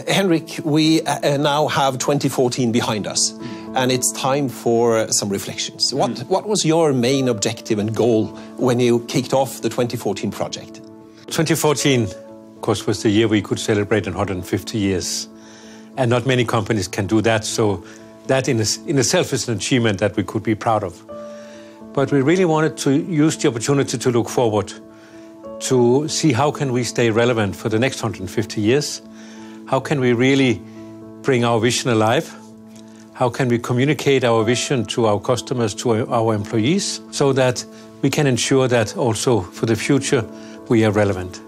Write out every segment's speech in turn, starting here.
Henrik, we now have 2014 behind us, and it's time for some reflections. What was your main objective and goal when you kicked off the 2014 project? 2014, of course, was the year we could celebrate 150 years. And not many companies can do that, so that in itself is an achievement that we could be proud of. But we really wanted to use the opportunity to look forward, to see how can we stay relevant for the next 150 years. How can we really bring our vision alive? How can we communicate our vision to our customers, to our employees, so that we can ensure that also for the future we are relevant?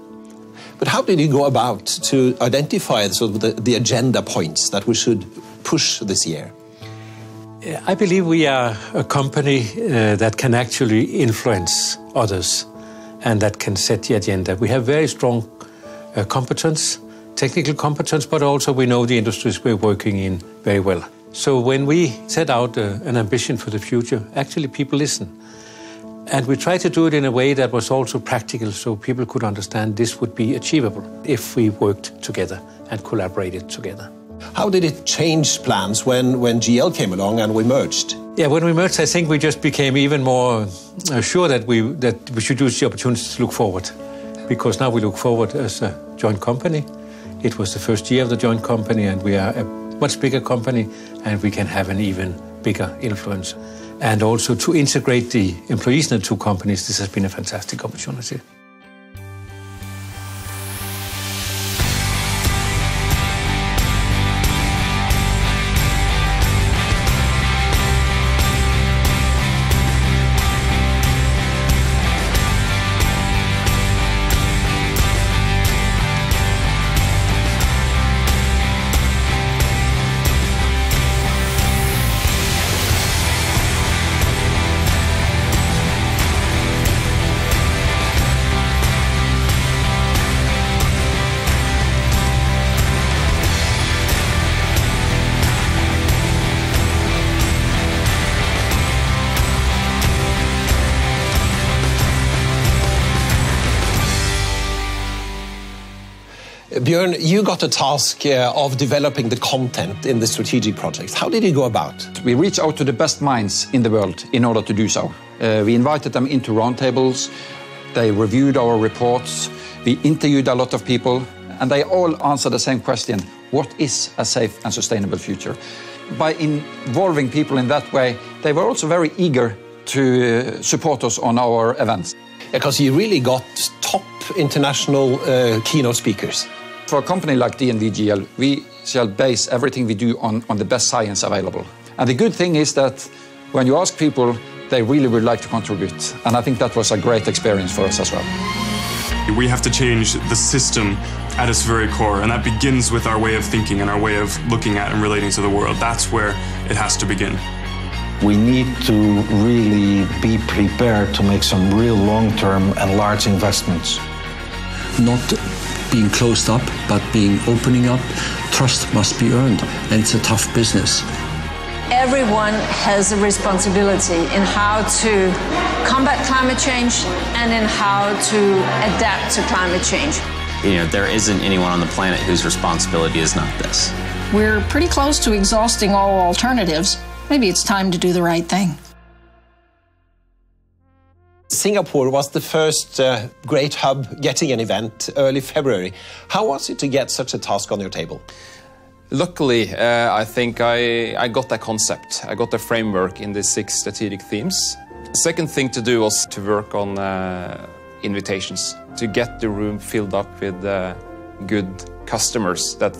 But how did you go about to identify the agenda points that we should push this year? I believe we are a company that can actually influence others and that can set the agenda. We have very strong competence, technical competence, but also we know the industries we're working in very well. So when we set out an ambition for the future, actually people listen. And we try to do it in a way that was also practical, so people could understand this would be achievable if we worked together and collaborated together. How did it change plans when GL came along and we merged? Yeah, when we merged, I think we just became even more sure that we should use the opportunity to look forward. Because now we look forward as a joint company. It was the first year of the joint company, and we are a much bigger company, and we can have an even bigger influence. And also to integrate the employees in the two companies, this has been a fantastic opportunity. Björn, you got a task of developing the content in the strategic projects. How did you go about? We reached out to the best minds in the world in order to do so. We invited them into roundtables, they reviewed our reports, we interviewed a lot of people, and they all answered the same question: what is a safe and sustainable future? By involving people in that way, they were also very eager to support us on our events. Because you really got top international keynote speakers. For a company like DNV GL, we shall base everything we do on the best science available. And the good thing is that when you ask people, they really would like to contribute. And I think that was a great experience for us as well. We have to change the system at its very core, and that begins with our way of thinking and our way of looking at and relating to the world. That's where it has to begin. We need to really be prepared to make some real long-term and large investments. Not being closed up, but opening up. Trust must be earned, and it's a tough business. Everyone has a responsibility in how to combat climate change and in how to adapt to climate change. You know, there isn't anyone on the planet whose responsibility is not this. We're pretty close to exhausting all alternatives. Maybe it's time to do the right thing. Singapore was the first great hub getting an event early February. How was it to get such a task on your table? Luckily, I think I got that concept. I got the framework in the 6 strategic themes. The second thing to do was to work on invitations, to get the room filled up with good customers that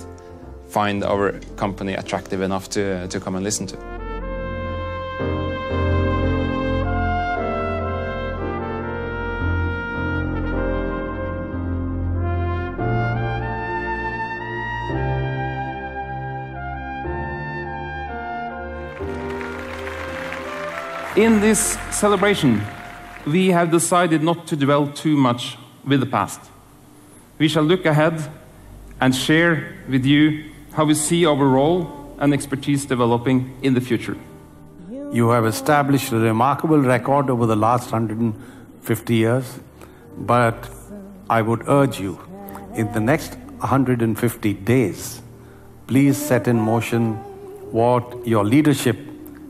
find our company attractive enough to come and listen to. In this celebration, we have decided not to dwell too much with the past. We shall look ahead and share with you how we see our role and expertise developing in the future. You have established a remarkable record over the last 150 years, but I would urge you, in the next 150 days, please set in motion what your leadership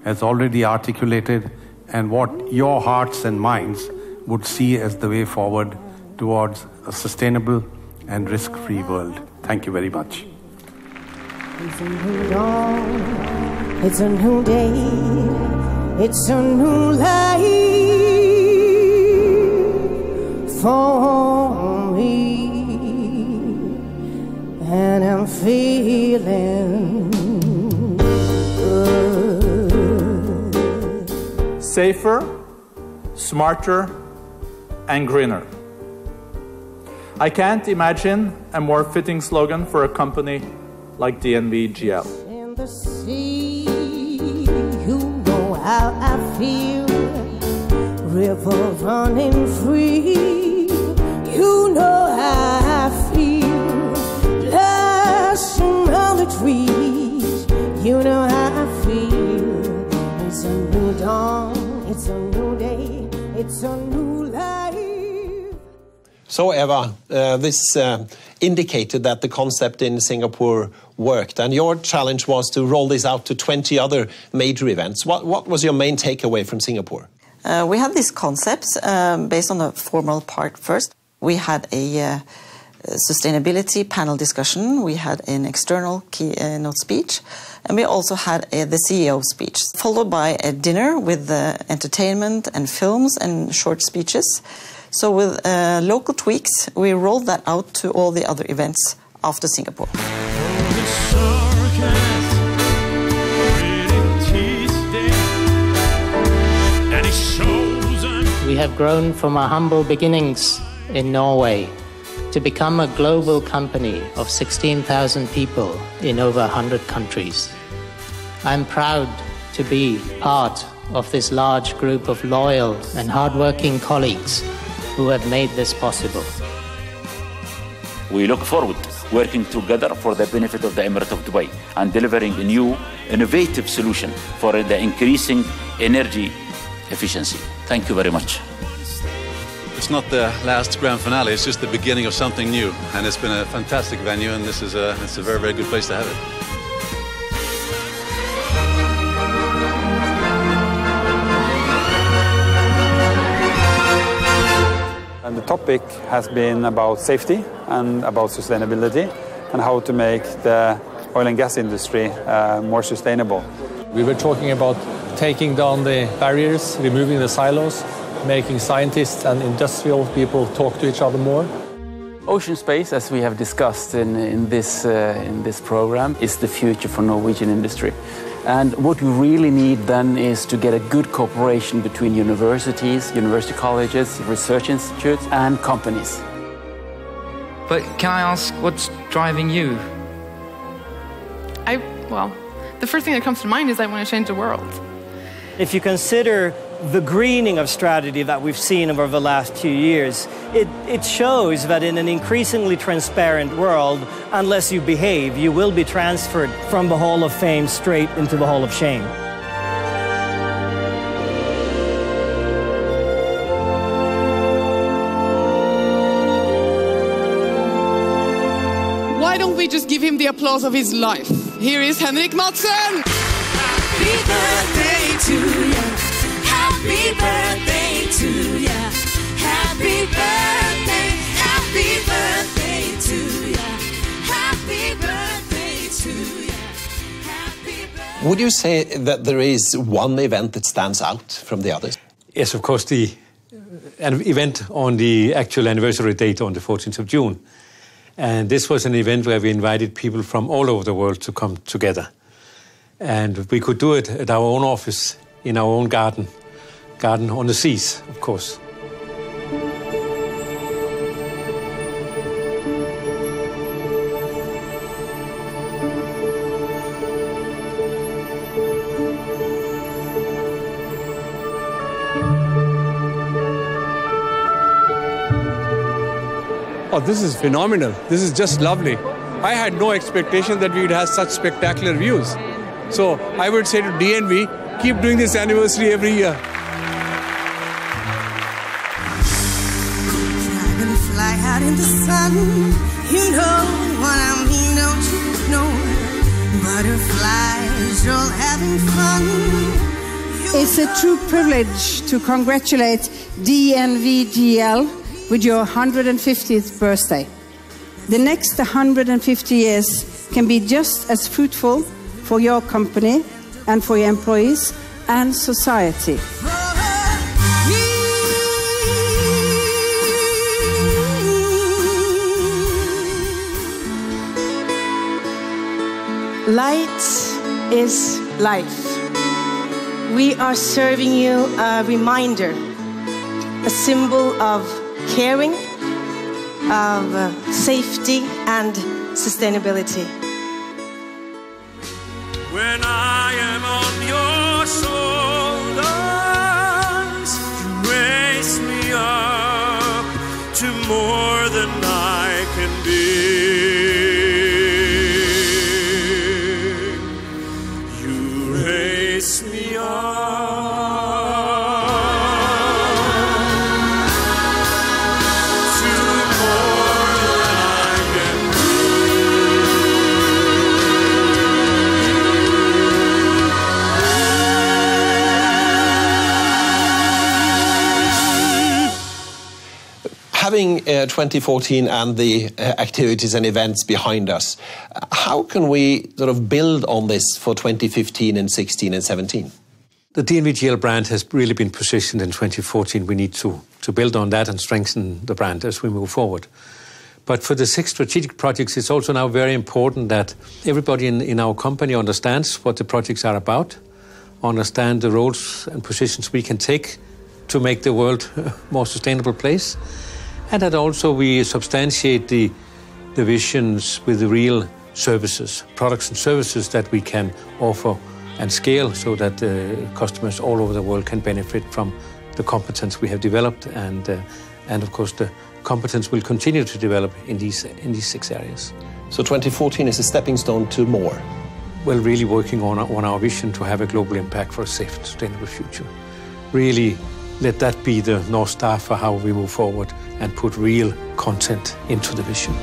has already articulated and what your hearts and minds would see as the way forward towards a sustainable and risk-free world. Thank you very much. It's a new dawn, it's a new day, it's a new life for me, and I'm feeling good. Safer, smarter, and greener. I can't imagine a more fitting slogan for a company like DNV GL. In the sea, you know how I feel. River running free, you know how I feel. Blossom on the trees, you know how I feel. It's a new dawn, it's a new day, it's a new life. So Eva, this indicated that the concept in Singapore worked, and your challenge was to roll this out to 20 other major events. What was your main takeaway from Singapore? We had these concepts based on the formal part first. We had a sustainability panel discussion, we had an external keynote speech, and we also had the CEO speech, followed by a dinner with entertainment and films and short speeches. So with local tweaks, we rolled that out to all the other events after Singapore. We have grown from our humble beginnings in Norway to become a global company of 16,000 people in over 100 countries. I'm proud to be part of this large group of loyal and hardworking colleagues who have made this possible. We look forward working together for the benefit of the Emirate of Dubai and delivering a new, innovative solution for the increasing energy efficiency. Thank you very much. It's not the last grand finale, it's just the beginning of something new. And it's been a fantastic venue, and it's a very, very good place to have it. And the topic has been about safety and about sustainability and how to make the oil and gas industry more sustainable. We were talking about taking down the barriers, removing the silos, making scientists and industrial people talk to each other more. Ocean space, as we have discussed in this program, is the future for Norwegian industry. And what we really need then is to get a good cooperation between universities, university colleges, research institutes, and companies. But can I ask, what's driving you? Well, the first thing that comes to mind is I want to change the world. If you consider the greening of strategy that we've seen over the last 2 years, it shows that in an increasingly transparent world, unless you behave, you will be transferred from the Hall of Fame straight into the Hall of Shame. Why don't we just give him the applause of his life? Here is Henrik Madsen! Happy birthday to you. Happy birthday to you. Happy birthday. Happy birthday to you. Happy birthday to you. Happy birthday. Would you say that there is one event that stands out from the others? Yes, of course, an event on the actual anniversary date on the 14th of June. And this was an event where we invited people from all over the world to come together. And we could do it at our own office, in our own garden on the seas, of course. Oh, this is phenomenal. This is just lovely. I had no expectation that we would have such spectacular views. So I would say to DNV, keep doing this anniversary every year. Fly out in the sun, you know what I mean, don't you know? butterflies all having fun. It's a true privilege to congratulate DNV GL with your 150th birthday. The next 150 years can be just as fruitful for your company and for your employees and society. Light is life. We are serving you a reminder, a symbol of caring, of safety and sustainability. When I am on your shoulders, you raise me up to more than I can be. Me Having 2014 and the activities and events behind us, how can we sort of build on this for 2015 and 16 and 17? The DNV GL brand has really been positioned in 2014. We need to build on that and strengthen the brand as we move forward. But for the 6 strategic projects, it's also now very important that everybody in our company understands what the projects are about, understand the roles and positions we can take to make the world a more sustainable place, and that also we substantiate the visions with the real services, products and services that we can offer and scale so that customers all over the world can benefit from the competence we have developed, and of course the competence will continue to develop in these 6 areas. So 2014 is a stepping stone to more? Well, really working on our vision to have a global impact for a safe and sustainable future. Really let that be the North Star for how we move forward and put real content into the vision.